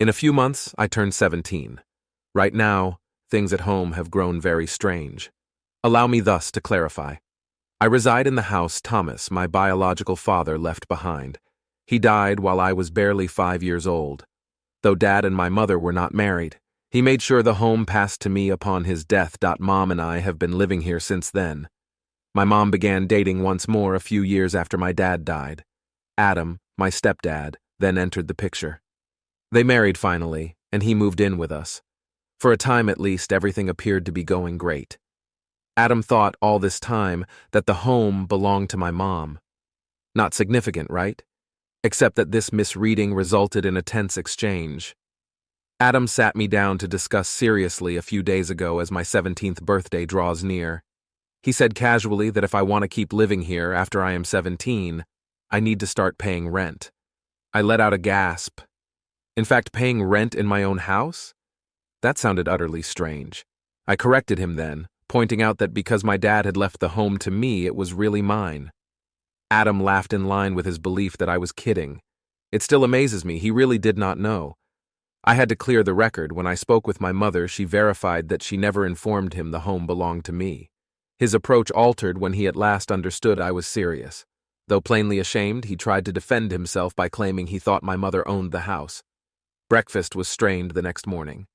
In a few months, I turned 17. Right now, things at home have grown very strange. Allow me thus to clarify. I reside in the house Thomas, my biological father, left behind. He died while I was barely 5 years old. Though Dad and my mother were not married, he made sure the home passed to me upon his death. Mom and I have been living here since then. My mom began dating once more a few years after my dad died. Adam, my stepdad, then entered the picture. They married finally, and he moved in with us. For a time at least, everything appeared to be going great. Adam thought all this time that the home belonged to my mom. Not significant, right? Except that this misreading resulted in a tense exchange. Adam sat me down to discuss seriously a few days ago as my 17th birthday draws near. He said casually that if I want to keep living here after I am 17, I need to start paying rent. I let out a gasp. In fact, paying rent in my own house? That sounded utterly strange. I corrected him then, pointing out that because my dad had left the home to me, it was really mine. Adam laughed in line with his belief that I was kidding. It still amazes me, he really did not know. I had to clear the record. When I spoke with my mother, she verified that she never informed him the home belonged to me. His approach altered when he at last understood I was serious. Though plainly ashamed, he tried to defend himself by claiming he thought my mother owned the house. Breakfast was strained the next morning.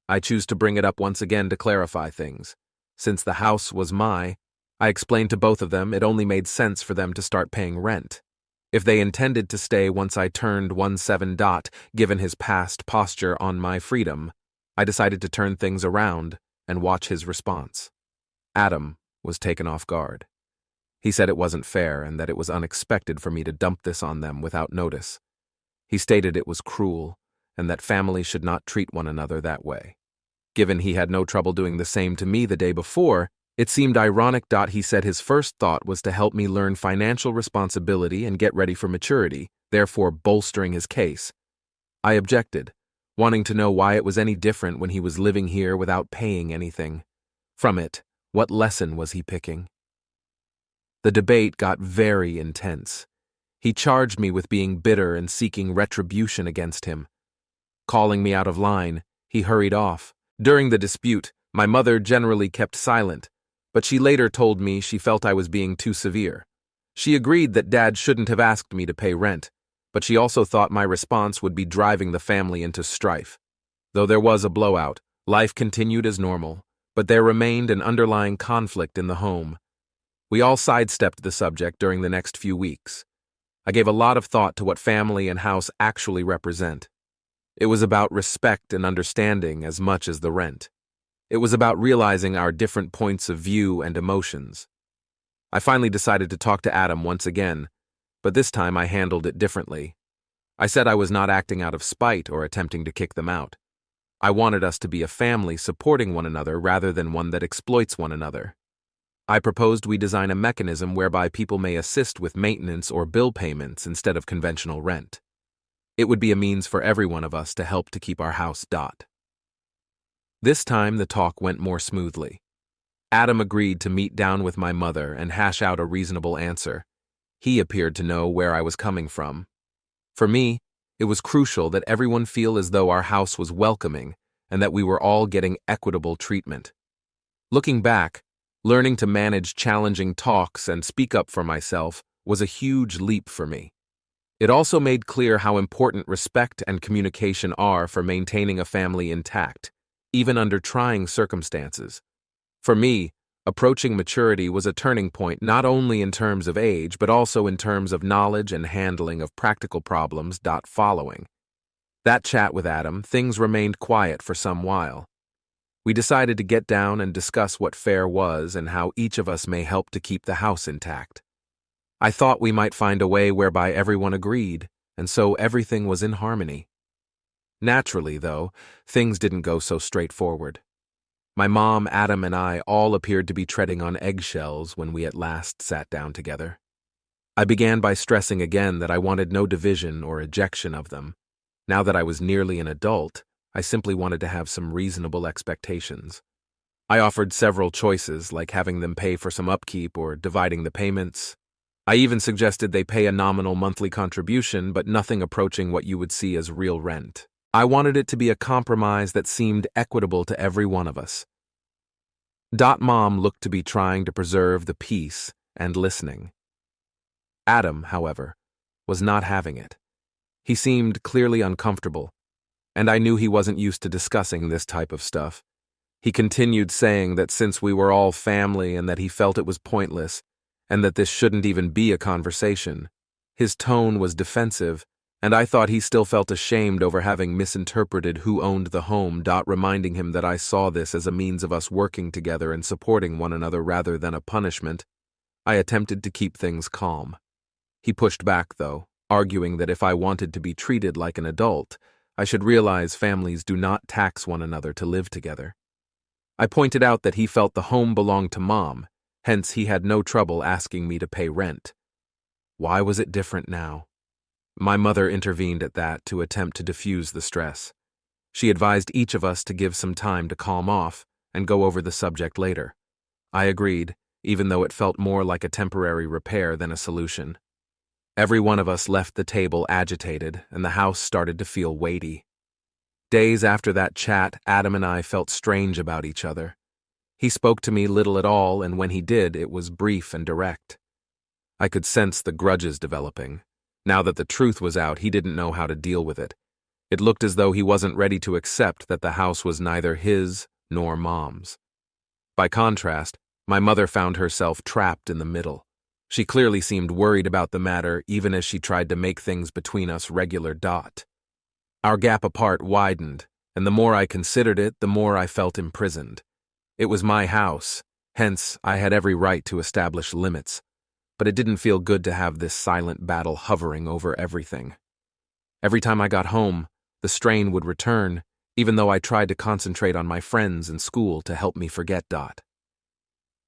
I choose to bring it up once again to clarify things. Since the house was I explained to both of them it only made sense for them to start paying rent. If they intended to stay once I turned 17, given his past posture on my freedom, I decided to turn things around and watch his response. Adam was taken off guard. He said it wasn't fair and that it was unexpected for me to dump this on them without notice. He stated it was cruel and that families should not treat one another that way. Given he had no trouble doing the same to me the day before, it seemed ironic. He said his first thought was to help me learn financial responsibility and get ready for maturity, therefore bolstering his case. I objected, wanting to know why it was any different when he was living here without paying anything. From it, what lesson was he picking? The debate got very intense. He charged me with being bitter and seeking retribution against him. Calling me out of line, he hurried off. During the dispute, my mother generally kept silent, but she later told me she felt I was being too severe. She agreed that Dad shouldn't have asked me to pay rent, but she also thought my response would be driving the family into strife. Though there was a blowout, life continued as normal, but there remained an underlying conflict in the home. We all sidestepped the subject during the next few weeks. I gave a lot of thought to what family and house actually represent. It was about respect and understanding as much as the rent. It was about realizing our different points of view and emotions. I finally decided to talk to Adam once again, but this time I handled it differently. I said I was not acting out of spite or attempting to kick them out. I wanted us to be a family supporting one another rather than one that exploits one another. I proposed we design a mechanism whereby people may assist with maintenance or bill payments instead of conventional rent. It would be a means for every one of us to help to keep our house. This time the talk went more smoothly. Adam agreed to meet down with my mother and hash out a reasonable answer. He appeared to know where I was coming from. For me, it was crucial that everyone feel as though our house was welcoming and that we were all getting equitable treatment. Looking back, learning to manage challenging talks and speak up for myself was a huge leap for me. It also made clear how important respect and communication are for maintaining a family intact, even under trying circumstances. For me, approaching maturity was a turning point not only in terms of age, but also in terms of knowledge and handling of practical problems. Following that chat with Adam, things remained quiet for some while. We decided to get down and discuss what fair was and how each of us may help to keep the house intact. I thought we might find a way whereby everyone agreed, and so everything was in harmony. Naturally, though, things didn't go so straightforward. My mom, Adam, and I all appeared to be treading on eggshells when we at last sat down together. I began by stressing again that I wanted no division or ejection of them. Now that I was nearly an adult, I simply wanted to have some reasonable expectations. I offered several choices, like having them pay for some upkeep or dividing the payments. I even suggested they pay a nominal monthly contribution, but nothing approaching what you would see as real rent. I wanted it to be a compromise that seemed equitable to every one of us. Mom looked to be trying to preserve the peace and listening. Adam, however, was not having it. He seemed clearly uncomfortable, and I knew he wasn't used to discussing this type of stuff. He continued saying that since we were all family and that he felt it was pointless, and that this shouldn't even be a conversation. His tone was defensive, and I thought he still felt ashamed over having misinterpreted who owned the home, reminding him that I saw this as a means of us working together and supporting one another rather than a punishment. I attempted to keep things calm. He pushed back, though, arguing that if I wanted to be treated like an adult, I should realize families do not tax one another to live together. I pointed out that he felt the home belonged to Mom, hence he had no trouble asking me to pay rent. Why was it different now? My mother intervened at that to attempt to diffuse the stress. She advised each of us to give some time to calm off and go over the subject later. I agreed, even though it felt more like a temporary repair than a solution. Every one of us left the table agitated, and the house started to feel weighty. Days after that chat, Adam and I felt strange about each other. He spoke to me little at all, and when he did, it was brief and direct. I could sense the grudges developing. Now that the truth was out, he didn't know how to deal with it. It looked as though he wasn't ready to accept that the house was neither his nor Mom's. By contrast, my mother found herself trapped in the middle. She clearly seemed worried about the matter, even as she tried to make things between us regular. Our gap apart widened, and the more I considered it, the more I felt imprisoned. It was my house, hence I had every right to establish limits, but it didn't feel good to have this silent battle hovering over everything. Every time I got home, the strain would return, even though I tried to concentrate on my friends and school to help me forget.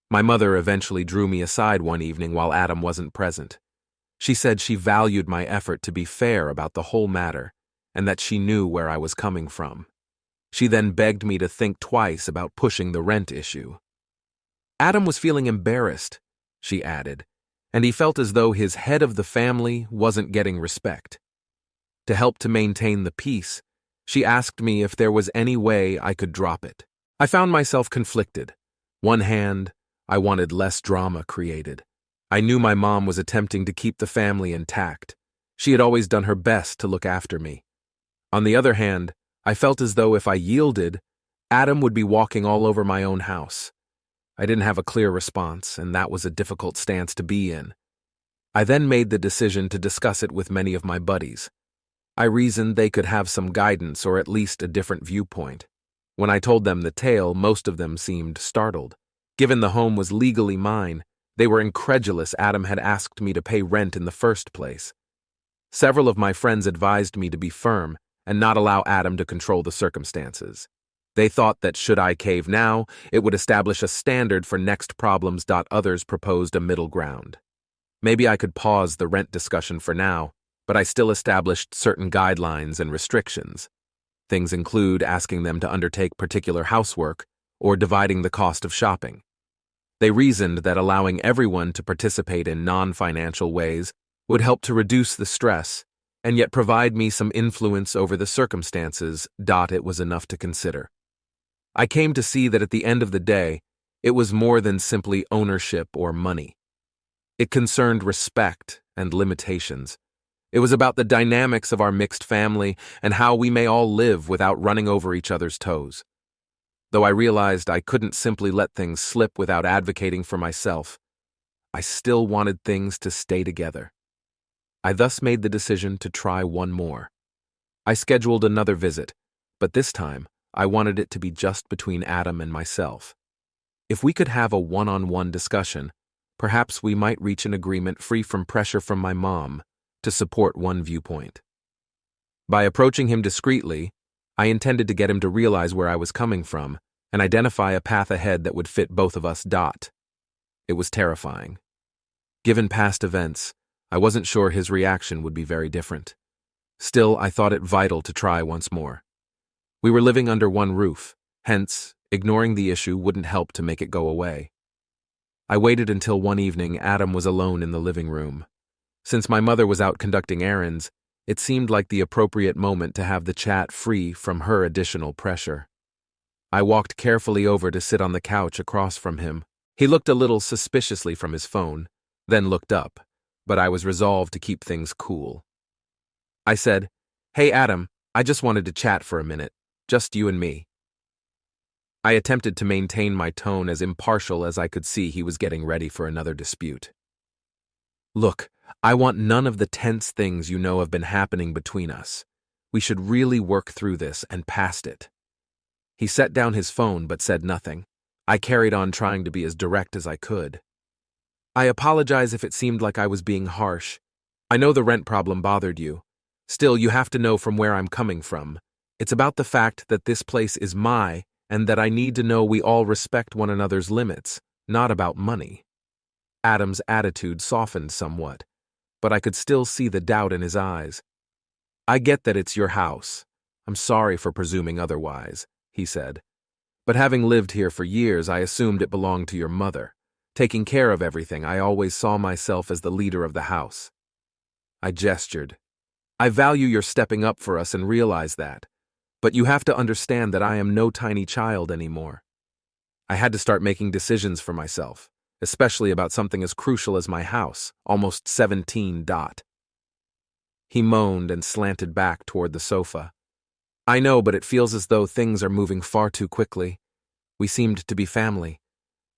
My mother eventually drew me aside one evening while Adam wasn't present. She said she valued my effort to be fair about the whole matter, and that she knew where I was coming from. She then begged me to think twice about pushing the rent issue. Adam was feeling embarrassed, she added, and he felt as though his head of the family wasn't getting respect. To help to maintain the peace, she asked me if there was any way I could drop it. I found myself conflicted. One hand, I wanted less drama created. I knew my mom was attempting to keep the family intact. She had always done her best to look after me. On the other hand, I felt as though if I yielded, Adam would be walking all over my own house. I didn't have a clear response, and that was a difficult stance to be in. I then made the decision to discuss it with many of my buddies. I reasoned they could have some guidance or at least a different viewpoint. When I told them the tale, most of them seemed startled. Given the home was legally mine, they were incredulous Adam had asked me to pay rent in the first place. Several of my friends advised me to be firm and not allow Adam to control the circumstances. They thought that should I cave now, it would establish a standard for next problems. Others proposed a middle ground. Maybe I could pause the rent discussion for now, but I still established certain guidelines and restrictions. Things include asking them to undertake particular housework or dividing the cost of shopping. They reasoned that allowing everyone to participate in non-financial ways would help to reduce the stress and yet provide me some influence over the circumstances. It was enough to consider. I came to see that at the end of the day, it was more than simply ownership or money. It concerned respect and limitations. It was about the dynamics of our mixed family and how we may all live without running over each other's toes. Though I realized I couldn't simply let things slip without advocating for myself, I still wanted things to stay together. I thus made the decision to try one more. I scheduled another visit, but this time I wanted it to be just between Adam and myself. If we could have a one-on-one discussion, perhaps we might reach an agreement free from pressure from my mom to support one viewpoint. By approaching him discreetly, I intended to get him to realize where I was coming from and identify a path ahead that would fit both of us. It was terrifying. Given past events, I wasn't sure his reaction would be very different. Still, I thought it vital to try once more. We were living under one roof, hence, ignoring the issue wouldn't help to make it go away. I waited until one evening Adam was alone in the living room. Since my mother was out conducting errands, It seemed like the appropriate moment to have the chat free from her additional pressure. I walked carefully over to sit on the couch across from him. He looked a little suspiciously from his phone, then looked up, but I was resolved to keep things cool. I said, "Hey Adam, I just wanted to chat for a minute, just you and me." I attempted to maintain my tone as impartial as I could see he was getting ready for another dispute. "Look, I want none of the tense things you know have been happening between us. We should really work through this and past it." He set down his phone but said nothing. I carried on trying to be as direct as I could. "I apologize if it seemed like I was being harsh. I know the rent problem bothered you. Still, you have to know from where I'm coming from. It's about the fact that this place is my, and that I need to know we all respect one another's limits, not about money." Adam's attitude softened somewhat, but I could still see the doubt in his eyes. "I get that it's your house. I'm sorry for presuming otherwise," he said. "But having lived here for years, I assumed it belonged to your mother. Taking care of everything, I always saw myself as the leader of the house." I gestured. "I value your stepping up for us and realize that. But you have to understand that I am no tiny child anymore. I had to start making decisions for myself, especially about something as crucial as my house, almost 17. He moaned and slanted back toward the sofa. "I know, but it feels as though things are moving far too quickly. We seemed to be family.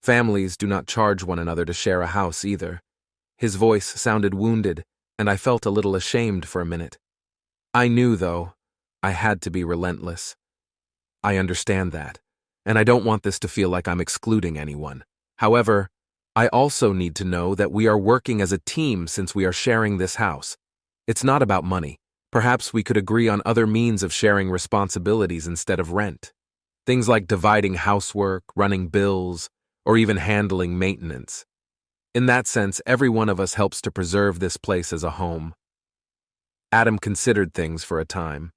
Families do not charge one another to share a house either." His voice sounded wounded, and I felt a little ashamed for a minute. I knew, though, I had to be relentless. "I understand that, and I don't want this to feel like I'm excluding anyone. However, I also need to know that we are working as a team since we are sharing this house. It's not about money. Perhaps we could agree on other means of sharing responsibilities instead of rent. Things like dividing housework, running bills, or even handling maintenance. In that sense, every one of us helps to preserve this place as a home." Adam considered things for a time.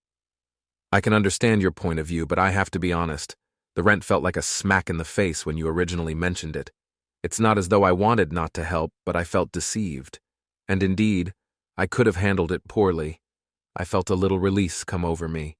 "I can understand your point of view, but I have to be honest. The rent felt like a smack in the face when you originally mentioned it. It's not as though I wanted not to help, but I felt deceived. And indeed, I could have handled it poorly." I felt a little release come over me.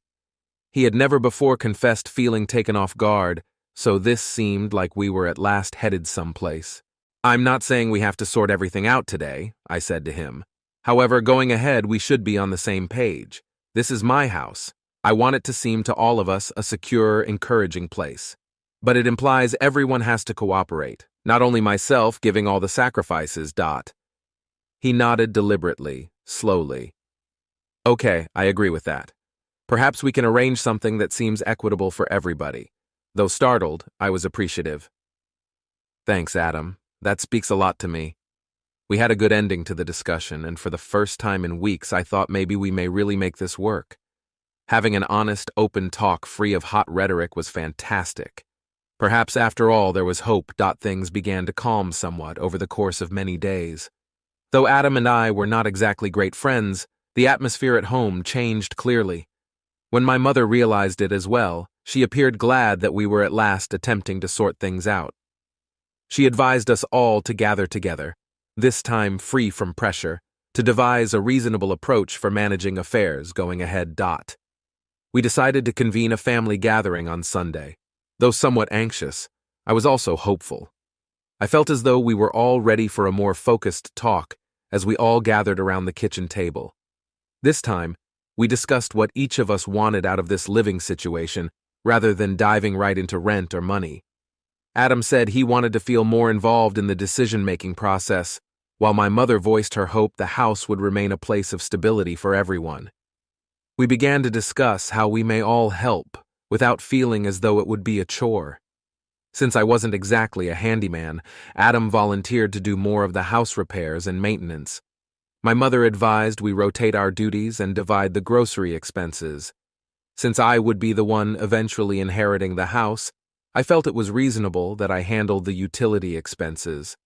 He had never before confessed feeling taken off guard, so this seemed like we were at last headed someplace. "I'm not saying we have to sort everything out today," I said to him. "However, going ahead, we should be on the same page. This is my house. I want it to seem to all of us a secure, encouraging place. But it implies everyone has to cooperate, not only myself giving all the sacrifices. He nodded deliberately, slowly. "Okay, I agree with that. Perhaps we can arrange something that seems equitable for everybody." Though startled, I was appreciative. "Thanks, Adam. That speaks a lot to me." We had a good ending to the discussion, and for the first time in weeks, I thought maybe we may really make this work. Having an honest, open talk free of hot rhetoric was fantastic. Perhaps after all there was hope. Things began to calm somewhat over the course of many days. Though Adam and I were not exactly great friends, the atmosphere at home changed clearly. When my mother realized it as well, she appeared glad that we were at last attempting to sort things out. She advised us all to gather together, this time free from pressure, to devise a reasonable approach for managing affairs going ahead. We decided to convene a family gathering on Sunday. Though somewhat anxious, I was also hopeful. I felt as though we were all ready for a more focused talk as we all gathered around the kitchen table. This time, we discussed what each of us wanted out of this living situation rather than diving right into rent or money. Adam said he wanted to feel more involved in the decision-making process, while my mother voiced her hope the house would remain a place of stability for everyone. We began to discuss how we may all help without feeling as though it would be a chore. Since I wasn't exactly a handyman, Adam volunteered to do more of the house repairs and maintenance. My mother advised we rotate our duties and divide the grocery expenses. Since I would be the one eventually inheriting the house, I felt it was reasonable that I handled the utility expenses.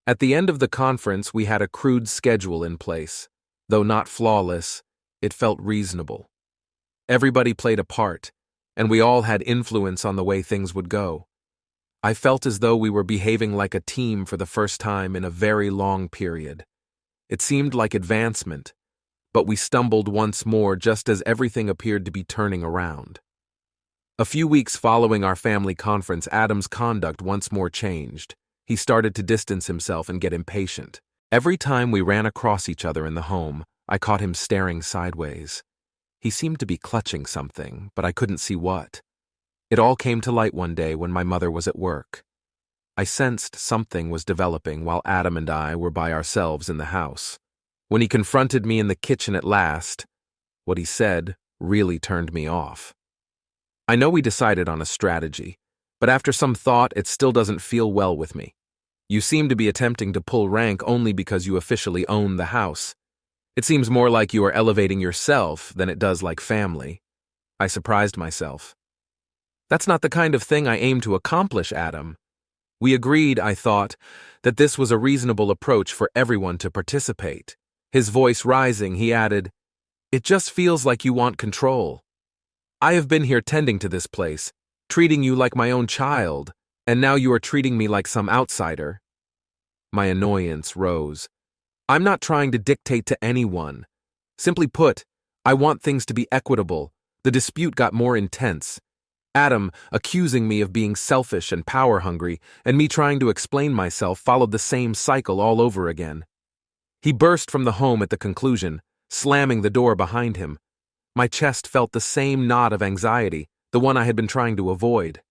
At the end of the conference, we had a crude schedule in place. Though not flawless, it felt reasonable. Everybody played a part, and we all had influence on the way things would go. I felt as though we were behaving like a team for the first time in a very long period. It seemed like advancement, but we stumbled once more just as everything appeared to be turning around. A few weeks following our family conference, Adam's conduct once more changed. He started to distance himself and get impatient. Every time we ran across each other in the home, I caught him staring sideways. He seemed to be clutching something, but I couldn't see what. It all came to light one day when my mother was at work. I sensed something was developing while Adam and I were by ourselves in the house. When he confronted me in the kitchen at last, what he said really turned me off. I know we decided on a strategy, but after some thought, it still doesn't feel well with me. You seem to be attempting to pull rank only because you officially own the house. It seems more like you are elevating yourself than it does like family. I surprised myself. That's not the kind of thing I aim to accomplish, Adam. We agreed, I thought, that this was a reasonable approach for everyone to participate. His voice rising, he added, "It just feels like you want control. I have been here tending to this place, treating you like my own child, and now you are treating me like some outsider." My annoyance rose. I'm not trying to dictate to anyone. Simply put, I want things to be equitable. The dispute got more intense. Adam accusing me of being selfish and power-hungry, and me trying to explain myself followed the same cycle all over again. He burst from the home at the conclusion, slamming the door behind him. My chest felt the same knot of anxiety, the one I had been trying to avoid.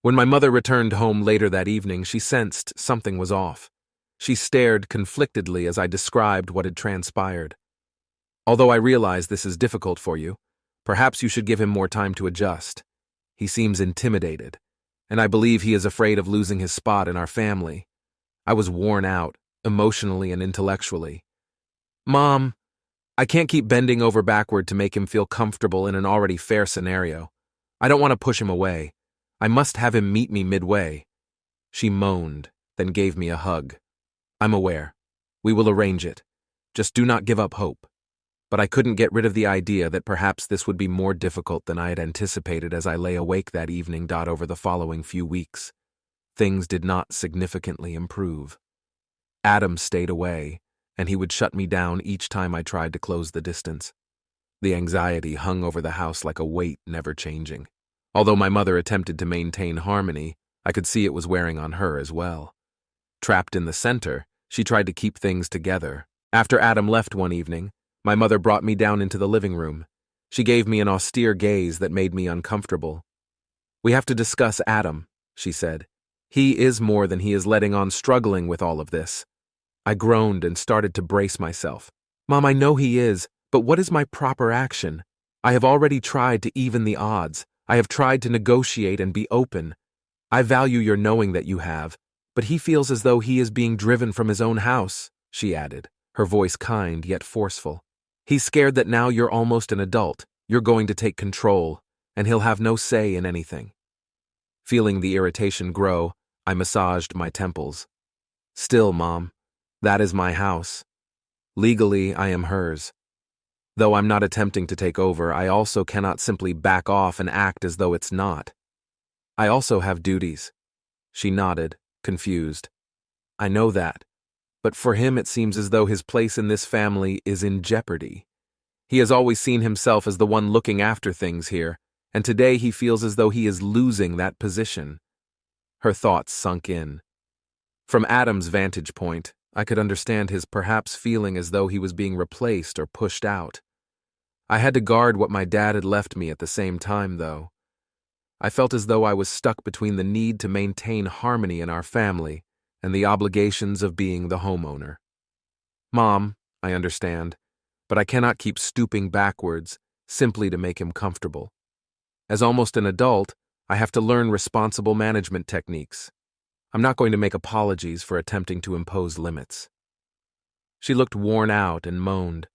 When my mother returned home later that evening, she sensed something was off. She stared conflictedly as I described what had transpired. "Although I realize this is difficult for you, perhaps you should give him more time to adjust. He seems intimidated, and I believe he is afraid of losing his spot in our family." I was worn out, emotionally and intellectually. "Mom, I can't keep bending over backward to make him feel comfortable in an already fair scenario. I don't want to push him away. I must have him meet me midway." She moaned, then gave me a hug. "I'm aware. We will arrange it. Just do not give up hope." But I couldn't get rid of the idea that perhaps this would be more difficult than I had anticipated as I lay awake that evening. Over the following few weeks, things did not significantly improve. Adam stayed away, and he would shut me down each time I tried to close the distance. The anxiety hung over the house like a weight never changing. Although my mother attempted to maintain harmony, I could see it was wearing on her as well. Trapped in the center, she tried to keep things together. After Adam left one evening, my mother brought me down into the living room. She gave me an austere gaze that made me uncomfortable. "We have to discuss Adam," she said. "He is more than he is letting on, struggling with all of this." I groaned and started to brace myself. "Mom, I know he is, but what is my proper action? I have already tried to even the odds. I have tried to negotiate and be open. I value your knowing that you have, but he feels as though he is being driven from his own house," she added, her voice kind yet forceful. "He's scared that now you're almost an adult, you're going to take control, and he'll have no say in anything." Feeling the irritation grow, I massaged my temples. "Still, Mom, that is my house. Legally, I am hers. Though I'm not attempting to take over, I also cannot simply back off and act as though it's not. I also have duties." She nodded, confused. "I know that, but for him it seems as though his place in this family is in jeopardy. He has always seen himself as the one looking after things here, and today he feels as though he is losing that position." Her thoughts sunk in. From Adam's vantage point, I could understand his perhaps feeling as though he was being replaced or pushed out. I had to guard what my dad had left me at the same time, though. I felt as though I was stuck between the need to maintain harmony in our family and the obligations of being the homeowner. "Mom, I understand, but I cannot keep stooping backwards simply to make him comfortable. As almost an adult, I have to learn responsible management techniques. I'm not going to make apologies for attempting to impose limits." She looked worn out and moaned.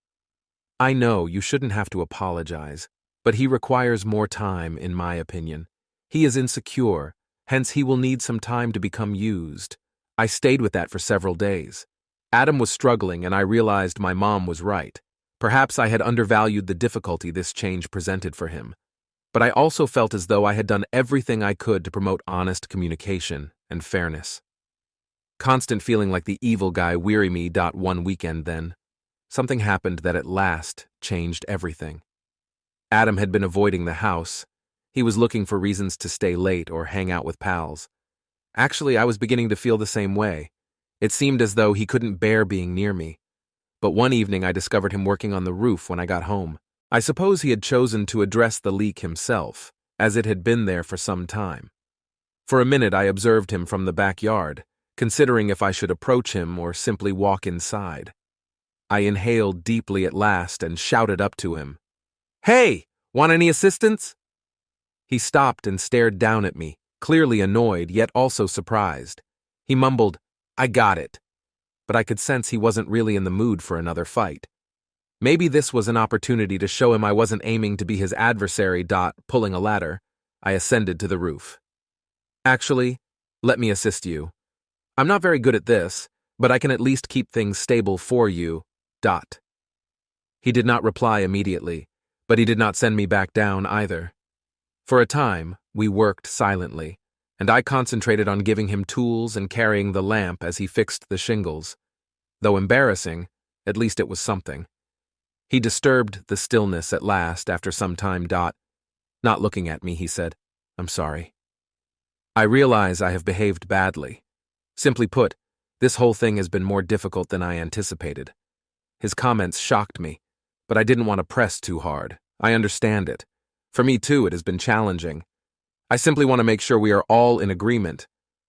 "I know you shouldn't have to apologize, but he requires more time, in my opinion. He is insecure, hence he will need some time to become used." I stayed with that for several days. Adam was struggling, and I realized my mom was right. Perhaps I had undervalued the difficulty this change presented for him. But I also felt as though I had done everything I could to promote honest communication and fairness. Constant feeling like the evil guy weary me. One weekend then, something happened that at last changed everything. Adam had been avoiding the house. He was looking for reasons to stay late or hang out with pals. Actually, I was beginning to feel the same way. It seemed as though he couldn't bear being near me. But one evening I discovered him working on the roof when I got home. I suppose he had chosen to address the leak himself, as it had been there for some time. For a minute I observed him from the backyard, considering if I should approach him or simply walk inside. I inhaled deeply at last and shouted up to him, "Hey, want any assistance?" He stopped and stared down at me, clearly annoyed yet also surprised. He mumbled, "I got it." But I could sense he wasn't really in the mood for another fight. Maybe this was an opportunity to show him I wasn't aiming to be his adversary. Pulling a ladder, I ascended to the roof. "Actually, let me assist you. I'm not very good at this, but I can at least keep things stable for you. He did not reply immediately, but he did not send me back down either. For a time, we worked silently, and I concentrated on giving him tools and carrying the lamp as he fixed the shingles. Though embarrassing, at least it was something. He disturbed the stillness at last after some time. Not looking at me, he said, "I'm sorry. I realize I have behaved badly. Simply put, this whole thing has been more difficult than I anticipated." His comments shocked me, but I didn't want to press too hard. I understand it. For me too, it has been challenging. I simply want to make sure we are all in agreement.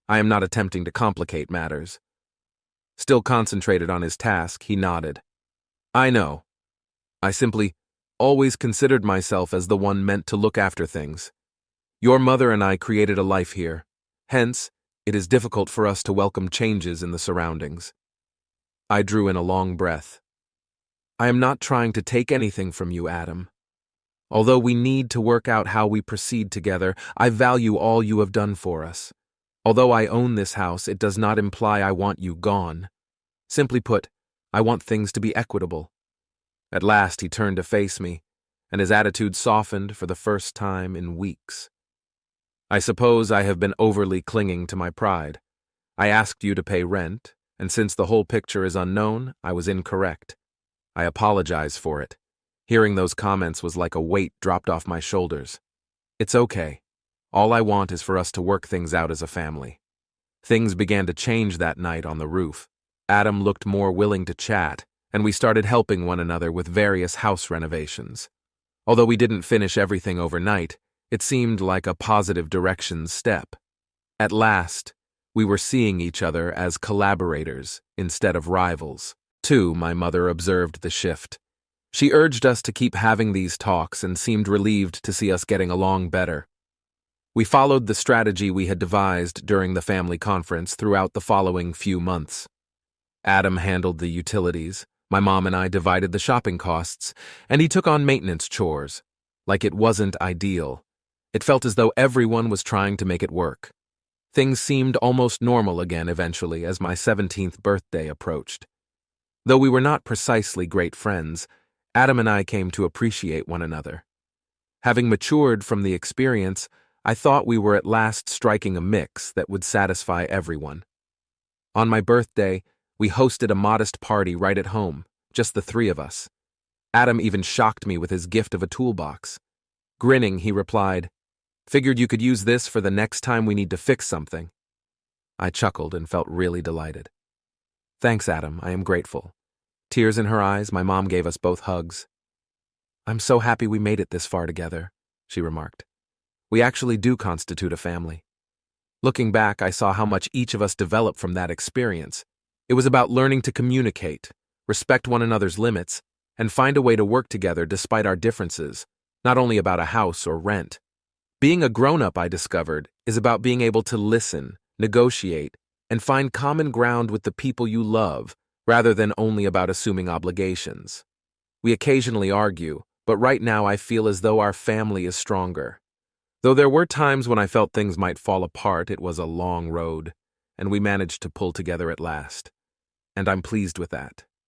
I am not attempting to complicate matters. Still concentrated on his task, he nodded. "I know. I simply always considered myself as the one meant to look after things. Your mother and I created a life here. Hence, it is difficult for us to welcome changes in the surroundings." I drew in a long breath. "I am not trying to take anything from you, Adam. Although we need to work out how we proceed together, I value all you have done for us. Although I own this house, it does not imply I want you gone. Simply put, I want things to be equitable." At last he turned to face me, and his attitude softened for the first time in weeks. "I suppose I have been overly clinging to my pride. I asked you to pay rent, and since the whole picture is unknown, I was incorrect. I apologize for it." Hearing those comments was like a weight dropped off my shoulders. "It's okay. All I want is for us to work things out as a family." Things began to change that night on the roof. Adam looked more willing to chat, and we started helping one another with various house renovations. Although we didn't finish everything overnight, it seemed like a positive direction step. At last, we were seeing each other as collaborators instead of rivals. Too, my mother observed the shift. She urged us to keep having these talks and seemed relieved to see us getting along better. We followed the strategy we had devised during the family conference throughout the following few months. Adam handled the utilities, my mom and I divided the shopping costs, and he took on maintenance chores. Like it wasn't ideal. It felt as though everyone was trying to make it work. Things seemed almost normal again eventually as my 17th birthday approached. Though we were not precisely great friends, Adam and I came to appreciate one another. Having matured from the experience, I thought we were at last striking a mix that would satisfy everyone. On my birthday, we hosted a modest party right at home, just the three of us. Adam even shocked me with his gift of a toolbox. Grinning, he replied, "Figured you could use this for the next time we need to fix something." I chuckled and felt really delighted. "Thanks, Adam, I am grateful." Tears in her eyes, my mom gave us both hugs. "I'm so happy we made it this far together," she remarked. "We actually do constitute a family." Looking back, I saw how much each of us developed from that experience. It was about learning to communicate, respect one another's limits, and find a way to work together despite our differences, not only about a house or rent. Being a grown-up, I discovered, is about being able to listen, negotiate, and find common ground with the people you love, rather than only about assuming obligations. We occasionally argue, but right now I feel as though our family is stronger. Though there were times when I felt things might fall apart, it was a long road, and we managed to pull together at last. And I'm pleased with that.